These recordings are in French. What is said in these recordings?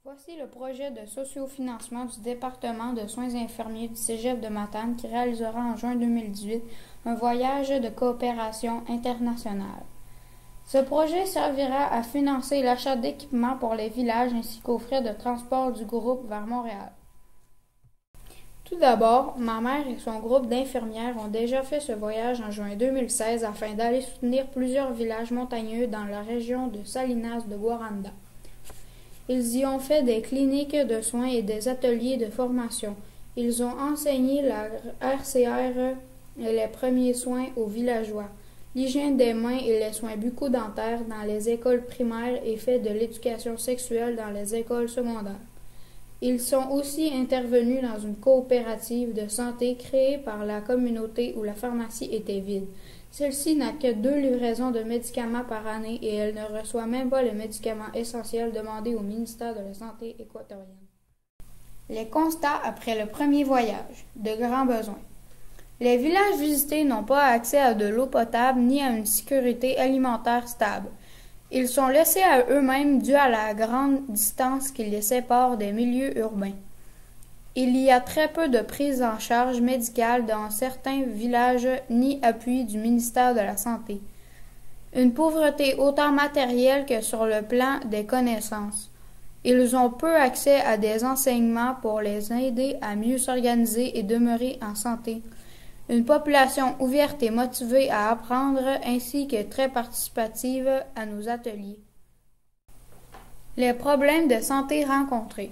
Voici le projet de sociofinancement du département de soins infirmiers du Cégep de Matane qui réalisera en juin 2018 un voyage de coopération internationale. Ce projet servira à financer l'achat d'équipements pour les villages ainsi qu'aux frais de transport du groupe vers Montréal. Tout d'abord, ma mère et son groupe d'infirmières ont déjà fait ce voyage en juin 2016 afin d'aller soutenir plusieurs villages montagneux dans la région de Salinas de Guaranda. Ils y ont fait des cliniques de soins et des ateliers de formation. Ils ont enseigné la RCR et les premiers soins aux villageois, l'hygiène des mains et les soins bucco-dentaires dans les écoles primaires et fait de l'éducation sexuelle dans les écoles secondaires. Ils sont aussi intervenus dans une coopérative de santé créée par la communauté où la pharmacie était vide. Celle-ci n'a que 2 livraisons de médicaments par année et elle ne reçoit même pas les médicaments essentiels demandés au ministère de la Santé équatorienne. Les constats après le premier voyage. De grands besoins. Les villages visités n'ont pas accès à de l'eau potable ni à une sécurité alimentaire stable. Ils sont laissés à eux-mêmes dû à la grande distance qui les sépare des milieux urbains. Il y a très peu de prise en charge médicale dans certains villages ni appui du ministère de la Santé. Une pauvreté autant matérielle que sur le plan des connaissances. Ils ont peu accès à des enseignements pour les aider à mieux s'organiser et demeurer en santé. Une population ouverte et motivée à apprendre ainsi que très participative à nos ateliers. Les problèmes de santé rencontrés.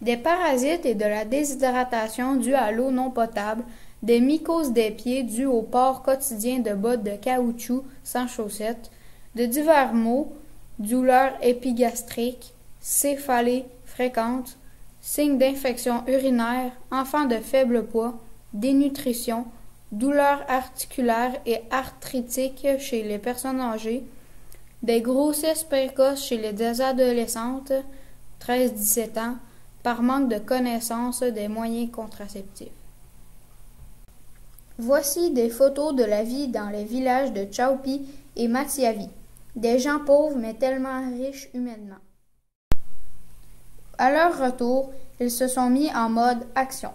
Des parasites et de la déshydratation due à l'eau non potable, des mycoses des pieds dues au port quotidien de bottes de caoutchouc sans chaussettes, de divers maux, douleurs épigastriques, céphalées fréquentes, signes d'infection urinaire, enfants de faible poids, dénutrition, douleurs articulaires et arthritiques chez les personnes âgées, des grossesses précoces chez les adolescentes, 13-17 ans, par manque de connaissance des moyens contraceptifs. Voici des photos de la vie dans les villages de Chaupi et Matiavi, des gens pauvres mais tellement riches humainement. À leur retour, ils se sont mis en mode action.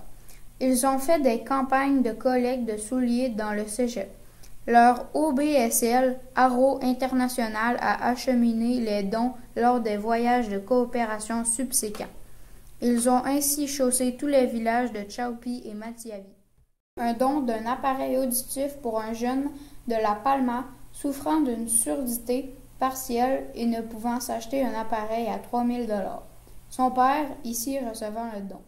Ils ont fait des campagnes de collecte de souliers dans le cégep. Leur OBSL, Aro International, a acheminé les dons lors des voyages de coopération subséquents. Ils ont ainsi chaussé tous les villages de Chaupi et Matiavi. Un don d'un appareil auditif pour un jeune de La Palma souffrant d'une surdité partielle et ne pouvant s'acheter un appareil à 3 000 $. Son père, ici recevant le don.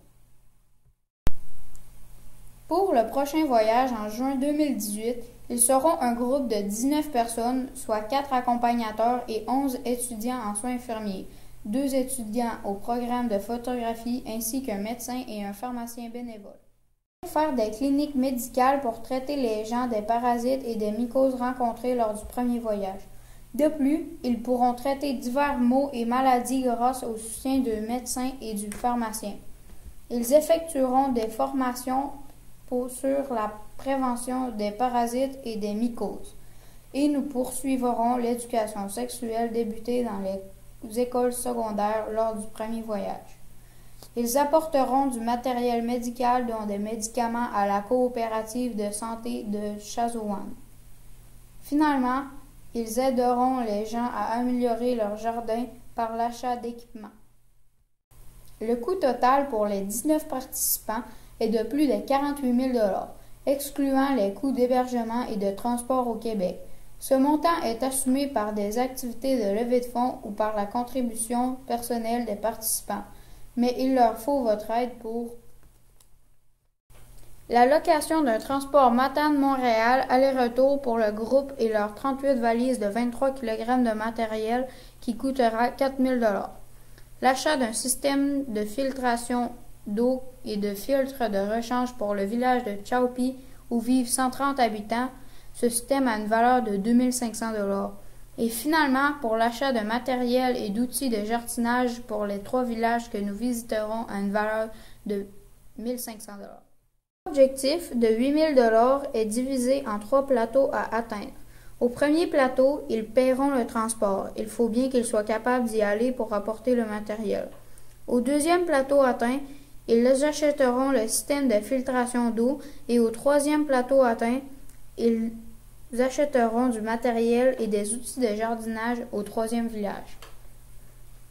Pour le prochain voyage en juin 2018, ils seront un groupe de 19 personnes, soit 4 accompagnateurs et 11 étudiants en soins infirmiers, 2 étudiants au programme de photographie ainsi qu'un médecin et un pharmacien bénévole. Faire des cliniques médicales pour traiter les gens des parasites et des mycoses rencontrés lors du premier voyage. De plus, ils pourront traiter divers maux et maladies grâce au soutien du médecin et du pharmacien. Ils effectueront des formations sur la prévention des parasites et des mycoses. Et nous poursuivrons l'éducation sexuelle débutée dans les écoles secondaires lors du premier voyage. Ils apporteront du matériel médical dont des médicaments à la coopérative de santé de Chazouane. Finalement, ils aideront les gens à améliorer leur jardin par l'achat d'équipements. Le coût total pour les 19 participants est de plus de 48 000 $, excluant les coûts d'hébergement et de transport au Québec. Ce montant est assumé par des activités de levée de fonds ou par la contribution personnelle des participants, mais il leur faut votre aide pour la location d'un transport Matane-Montréal aller-retour pour le groupe et leurs 38 valises de 23 kg de matériel qui coûtera 4 000 $. L'achat d'un système de filtration d'eau et de filtres de rechange pour le village de Chaupi où vivent 130 habitants. Ce système a une valeur de 2 500 $. Et finalement, pour l'achat de matériel et d'outils de jardinage pour les 3 villages que nous visiterons à une valeur de 1 500 $. L'objectif de 8 000 $ est divisé en 3 plateaux à atteindre. Au premier plateau, ils paieront le transport. Il faut bien qu'ils soient capables d'y aller pour apporter le matériel. Au deuxième plateau atteint, ils achèteront le système de filtration d'eau et au troisième plateau atteint, ils achèteront du matériel et des outils de jardinage au troisième village.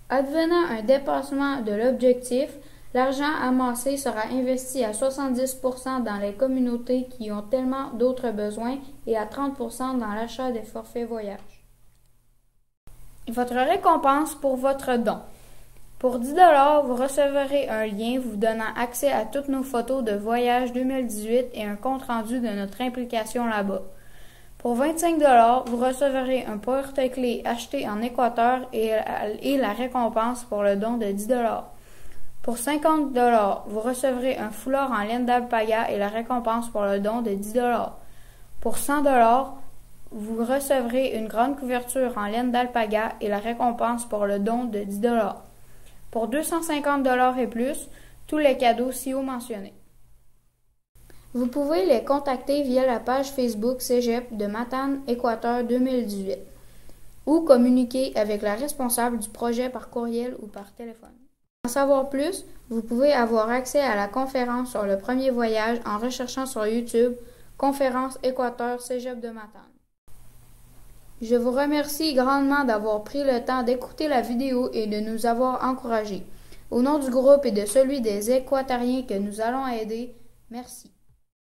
Advenant un dépassement de l'objectif, l'argent amassé sera investi à 70% dans les communautés qui ont tellement d'autres besoins et à 30% dans l'achat des forfaits voyage. Votre récompense pour votre don. Pour 10 $, vous recevrez un lien vous donnant accès à toutes nos photos de voyage 2018 et un compte-rendu de notre implication là-bas. Pour 25 $, vous recevrez un porte-clés acheté en Équateur et la récompense pour le don de 10 $. Pour 50 $, vous recevrez un foulard en laine d'alpaga et la récompense pour le don de 10 $. Pour 100 $, vous recevrez une grande couverture en laine d'alpaga et la récompense pour le don de 10 $. Pour 250 $ et plus, tous les cadeaux ci-haut mentionnés. Vous pouvez les contacter via la page Facebook Cégep de Matane Équateur 2018 ou communiquer avec la responsable du projet par courriel ou par téléphone. Pour en savoir plus, vous pouvez avoir accès à la conférence sur le premier voyage en recherchant sur YouTube « Conférence Équateur Cégep de Matane ». Je vous remercie grandement d'avoir pris le temps d'écouter la vidéo et de nous avoir encouragés. Au nom du groupe et de celui des Équatoriens que nous allons aider, merci.